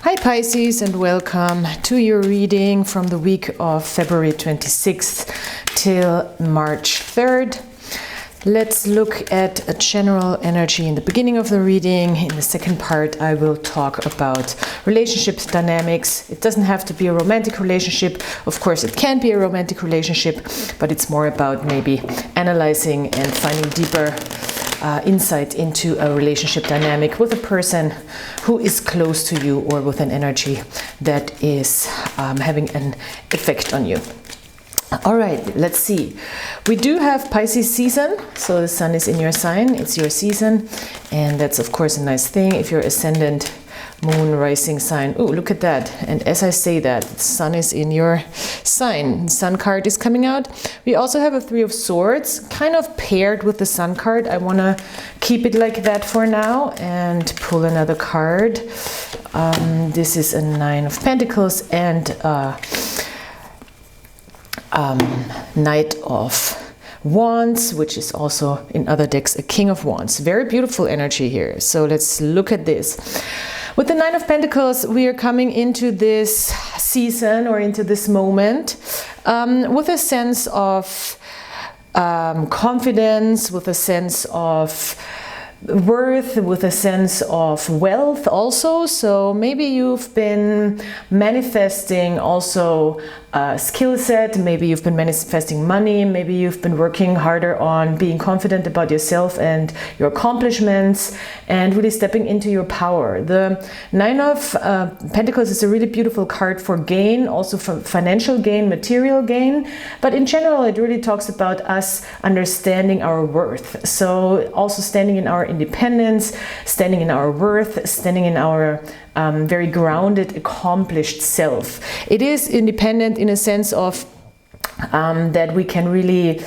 Hi Pisces, and welcome to your reading from the week of February 26th till March 3rd. Let's look at a general energy in the beginning of the reading. In the second part, I will talk about relationship dynamics. It doesn't have to be a romantic relationship. Of course, it can be a romantic relationship, but it's more about maybe analyzing and finding deeper insight into a relationship dynamic with a person who is close to you or with an energy that is having an effect on you. All right, let's see. We do have Pisces season, so the sun is in your sign, it's your season, and that's of course a nice thing if you're ascendant, moon, rising sign. Oh, look at that. And as I say that, the sun is in your sign. Sun card is coming out. We also have a Three of Swords, kind of paired with the sun card. I want to keep it like that for now and pull another card. This is a Nine of Pentacles and Knight of Wands, which is also in other decks a King of Wands. Very beautiful energy here. So let's look at this. With the Nine of Pentacles, we are coming into this season or into this moment with a sense of confidence, with a sense of worth, with a sense of wealth also. So maybe you've been manifesting also a skill set, maybe you've been manifesting money, maybe you've been working harder on being confident about yourself and your accomplishments and really stepping into your power. The Nine of Pentacles is a really beautiful card for gain, also for financial gain, material gain, but in general it really talks about us understanding our worth. So also standing in our independence, standing in our worth, standing in our very grounded, accomplished self. It is independent in a sense of that we can really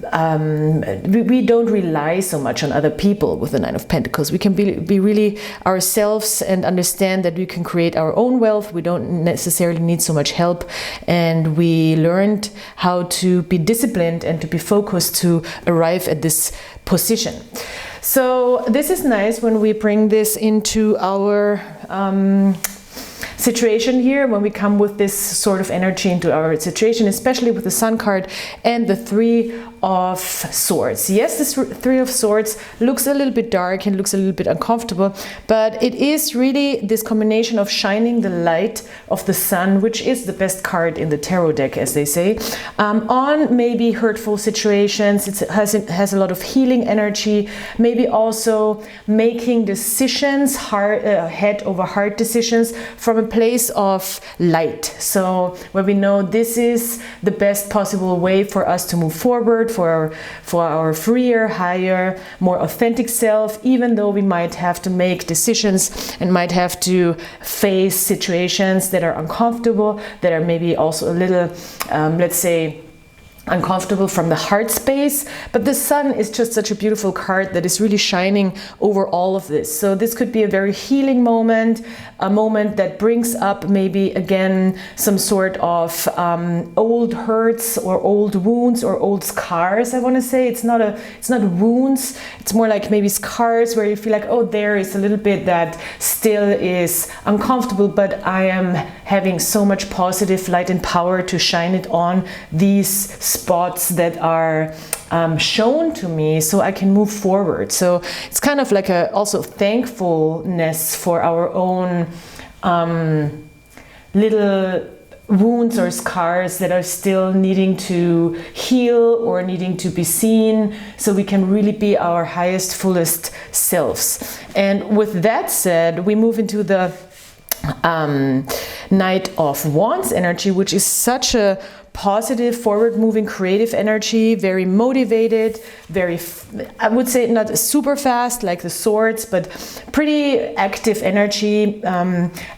we don't rely so much on other people with the Nine of Pentacles. We can be really ourselves and understand that we can create our own wealth. We don't necessarily need so much help, and we learned how to be disciplined and to be focused to arrive at this position. So this is nice when we bring this into our situation here, when we come with this sort of energy into our situation, especially with the Sun card and the Three of Swords. Yes, this Three of Swords looks a little bit dark and looks a little bit uncomfortable, but it is really this combination of shining the light of the sun, which is the best card in the tarot deck, as they say, on maybe hurtful situations. It has a lot of healing energy, maybe also making decisions, head over heart decisions from a place of light. So where we know this is the best possible way for us to move forward, for our freer, higher, more authentic self, even though we might have to make decisions and might have to face situations that are uncomfortable, that are maybe also a little, let's say, uncomfortable from the heart space. But the sun is just such a beautiful card that is really shining over all of this. So this could be a very healing moment, a moment that brings up maybe again some sort of old hurts or old wounds or old scars. I want to say it's not wounds, it's more like maybe scars where you feel like, oh, there is a little bit that still is uncomfortable, but I am having so much positive light and power to shine it on these spots that are shown to me, so I can move forward. So it's kind of like a also thankfulness for our own little wounds or scars that are still needing to heal or needing to be seen, so we can really be our highest, fullest selves. And with that said, we move into the Knight of Wands energy, which is such a positive, forward-moving, creative energy, very motivated, very, I would say not super fast like the Swords, but pretty active energy,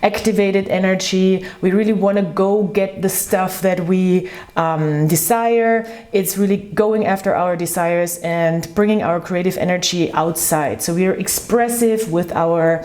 activated energy. We really want to go get the stuff that we desire. It's really going after our desires and bringing our creative energy outside. So we are expressive with our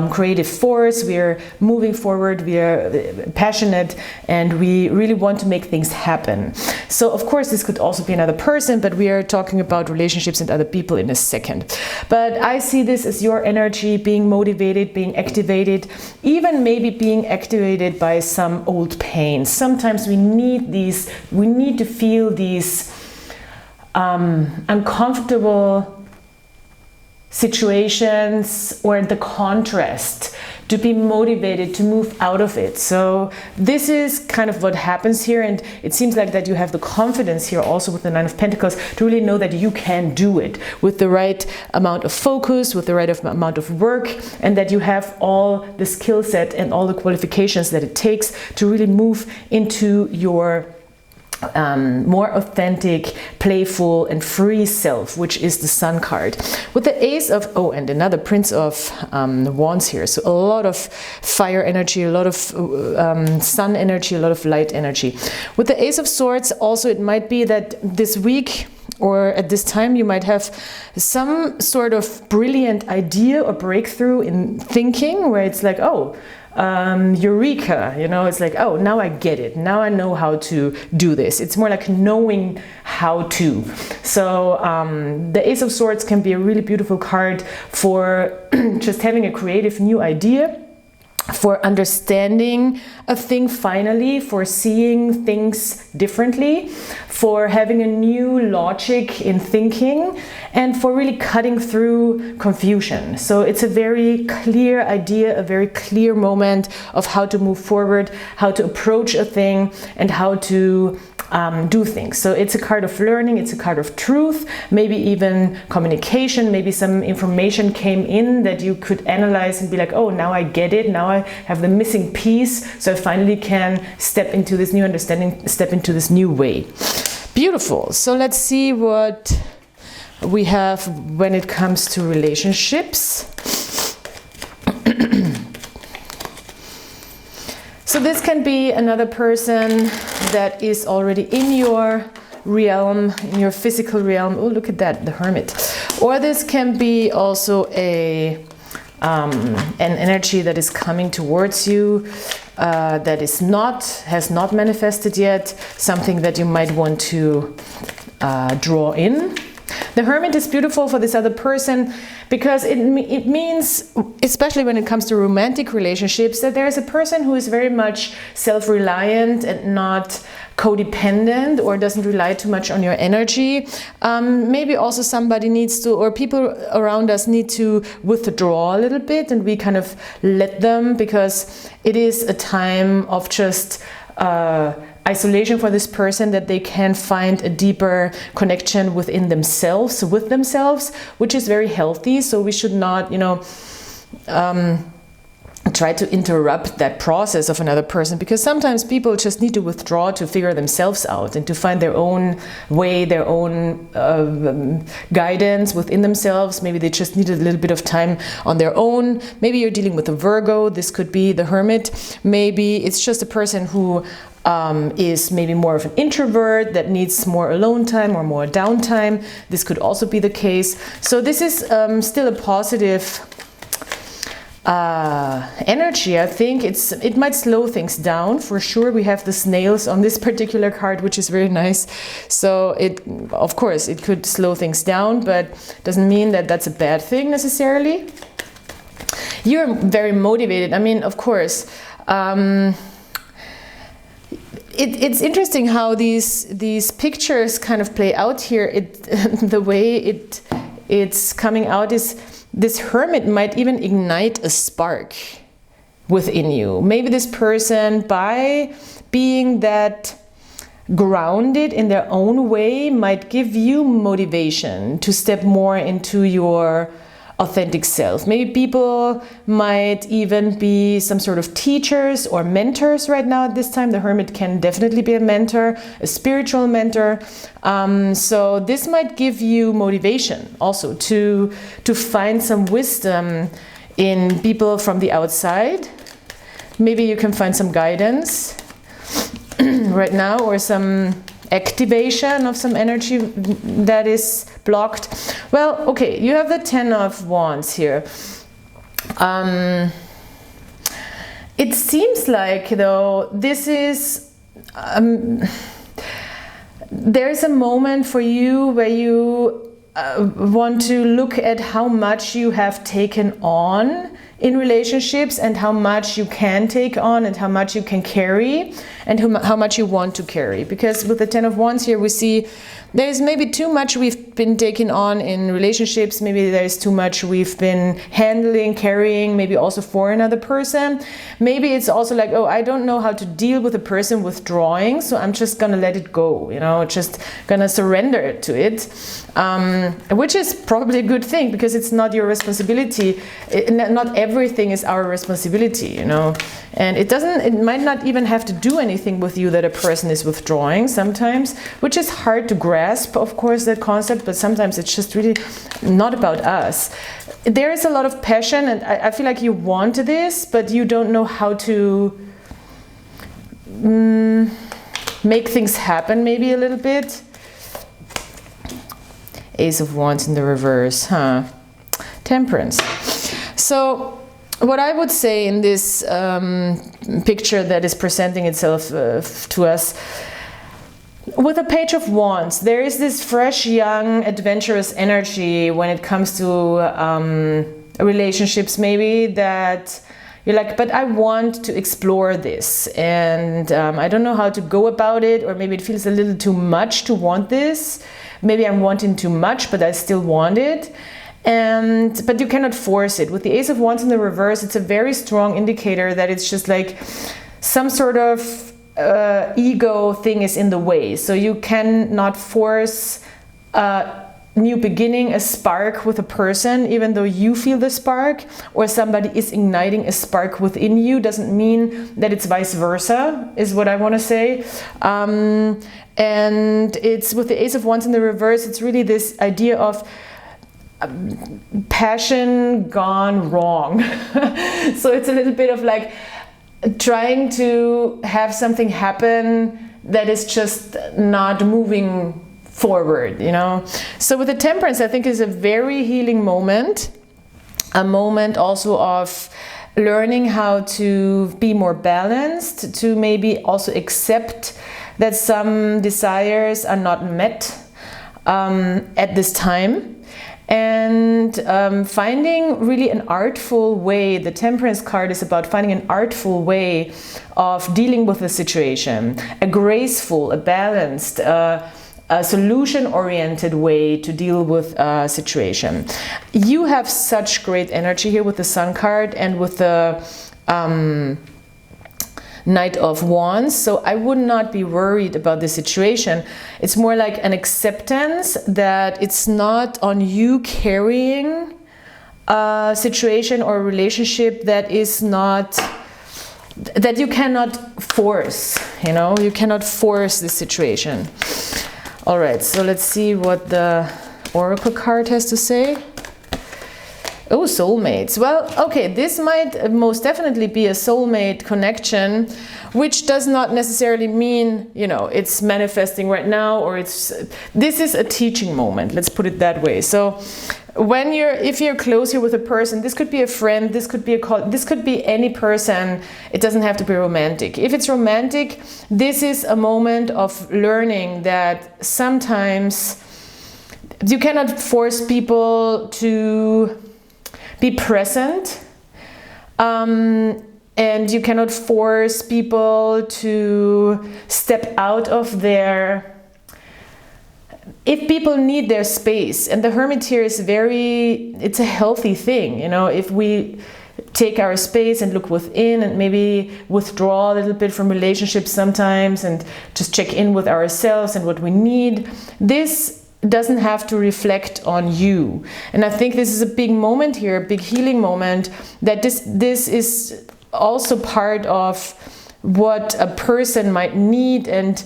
creative force. We are moving forward. We are passionate, and we really want to make things things happen. So of course this could also be another person, but we are talking about relationships and other people in a second. But I see this as your energy being motivated, being activated, even maybe being activated by some old pain. Sometimes we need to feel these uncomfortable situations or the contrast, to be motivated to move out of it. So this is kind of what happens here, and it seems like that you have the confidence here also with the Nine of Pentacles to really know that you can do it with the right amount of focus, with the right amount of work, and that you have all the skill set and all the qualifications that it takes to really move into your more authentic, playful and free self, which is the Sun card. With the Ace of, oh, and another Prince of Wands here. So a lot of fire energy, a lot of sun energy, a lot of light energy. With the Ace of Swords, also it might be that this week or at this time you might have some sort of brilliant idea or breakthrough in thinking, where it's like, oh, eureka, you know, it's like, oh, now I get it, now I know how to do this. It's more like knowing how to. So the Ace of Swords can be a really beautiful card for just having a creative new idea, for understanding a thing finally, for seeing things differently, for having a new logic in thinking, and for really cutting through confusion. So it's a very clear idea, a very clear moment of how to move forward, how to approach a thing, and how to do things. So it's a card of learning, it's a card of truth, maybe even communication, maybe some information came in that you could analyze and be like, oh, now I get it, now I have the missing piece, so I finally can step into this new understanding, step into this new way. Beautiful. So let's see what we have when it comes to relationships. So this can be another person that is already in your realm, in your physical realm. Oh, look at that, the Hermit. Or this can be also an energy that is coming towards you, that has not manifested yet, something that you might want to draw in. The Hermit is beautiful for this other person because it means, especially when it comes to romantic relationships, that there is a person who is very much self-reliant and not codependent, or doesn't rely too much on your energy. Maybe also somebody needs to, or people around us need to withdraw a little bit, and we kind of let them, because it is a time of just isolation for this person, that they can find a deeper connection within themselves, with themselves, which is very healthy. So we should not, you know, try to interrupt that process of another person, because sometimes people just need to withdraw to figure themselves out and to find their own way, their own guidance within themselves. Maybe they just need a little bit of time on their own. Maybe you're dealing with a Virgo, this could be the Hermit. Maybe it's just a person who is maybe more of an introvert that needs more alone time or more downtime. This could also be the case. So this is still a positive energy. I think it might slow things down for sure. We have the snails on this particular card, which is very nice. So of course it could slow things down, but doesn't mean that that's a bad thing necessarily. You're very motivated. I mean, of course, it's interesting how these pictures kind of play out here. The way it's coming out is this Hermit might even ignite a spark within you. Maybe this person, by being that grounded in their own way, might give you motivation to step more into your authentic self. Maybe people might even be some sort of teachers or mentors right now at this time. The Hermit can definitely be a mentor, a spiritual mentor. So this might give you motivation also to find some wisdom in people from the outside. Maybe you can find some guidance right now, or some activation of some energy that is blocked. Well, okay, you have the Ten of Wands here. It seems like, though, this is there's a moment for you where you want to look at how much you have taken on in relationships and how much you can take on and how much you can carry and how much you want to carry. Because with the Ten of Wands here, we see there's maybe too much we've been taking on in relationships. Maybe there's too much we've been handling, carrying, maybe also for another person. Maybe it's also like, oh, I don't know how to deal with a person withdrawing, so I'm just gonna let it go, you know, just gonna surrender to it, which is probably a good thing because it's not your responsibility. Not everything is our responsibility, you know, and it might not even have to do anything with you that a person is withdrawing sometimes, which is hard to grasp, of course, that concept, but sometimes it's just really not about us. There is a lot of passion, and I feel like you want this, but you don't know how to make things happen, maybe a little bit. Ace of Wands in the reverse, huh? Temperance. So what I would say in this picture that is presenting itself to us, with a Page of Wands, there is this fresh, young, adventurous energy when it comes to relationships, maybe, that you're like, but I want to explore this, and I don't know how to go about it, or maybe it feels a little too much to want this. Maybe I'm wanting too much, but I still want it. But you cannot force it. With the Ace of Wands in the reverse, it's a very strong indicator that it's just like some sort of ego thing is in the way. So you cannot force a new beginning, a spark with a person, even though you feel the spark, or somebody is igniting a spark within you, doesn't mean that it's vice versa, is what I want to say. And it's with the Ace of Wands in the reverse, it's really this idea of passion gone wrong. So it's a little bit of like trying to have something happen that is just not moving forward, you know. So with the Temperance, I think is a very healing moment, a moment also of learning how to be more balanced, to maybe also accept that some desires are not met at this time. And finding really an artful way. The Temperance card is about finding an artful way of dealing with the situation, a graceful, a balanced, a solution-oriented way to deal with a situation. You have such great energy here with the Sun card and with the Knight of Wands, so I would not be worried about the situation. It's more like an acceptance that it's not on you carrying a situation or a relationship that is not, that you cannot force, you know, you cannot force the situation. All right, so let's see what the Oracle card has to say. Oh, soulmates. Well, okay, this might most definitely be a soulmate connection, which does not necessarily mean, you know, it's manifesting right now, or this is a teaching moment, let's put it that way. So when if you're close here with a person, this could be a friend, this could be this could be any person. It doesn't have to be romantic. If it's romantic, this is a moment of learning that sometimes you cannot force people to be present, and you cannot force people to step out of their, if people need their space. And the Hermit here is it's a healthy thing, you know, if we take our space and look within and maybe withdraw a little bit from relationships sometimes and just check in with ourselves and what we need. This doesn't have to reflect on you. And I think this is a big moment here, a big healing moment, that this is also part of what a person might need. And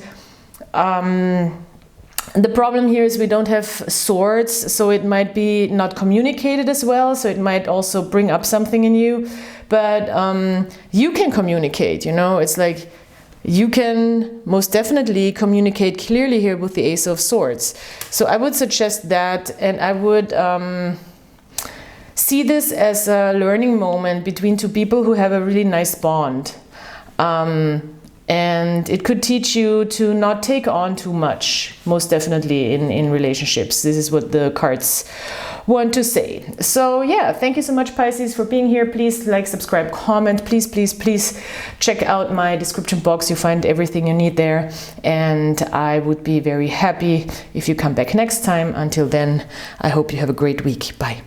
the problem here is we don't have swords, so it might be not communicated as well, so it might also bring up something in you. But you can communicate, you know, it's like you can most definitely communicate clearly here with the Ace of Swords. So I would suggest that, and I would see this as a learning moment between two people who have a really nice bond. And it could teach you to not take on too much, most definitely in relationships. This is what the cards want to say. So yeah, thank you so much, Pisces, for being here. Please like, subscribe, comment. Please, please, please check out my description box. You find everything you need there. And I would be very happy if you come back next time. Until then, I hope you have a great week. Bye.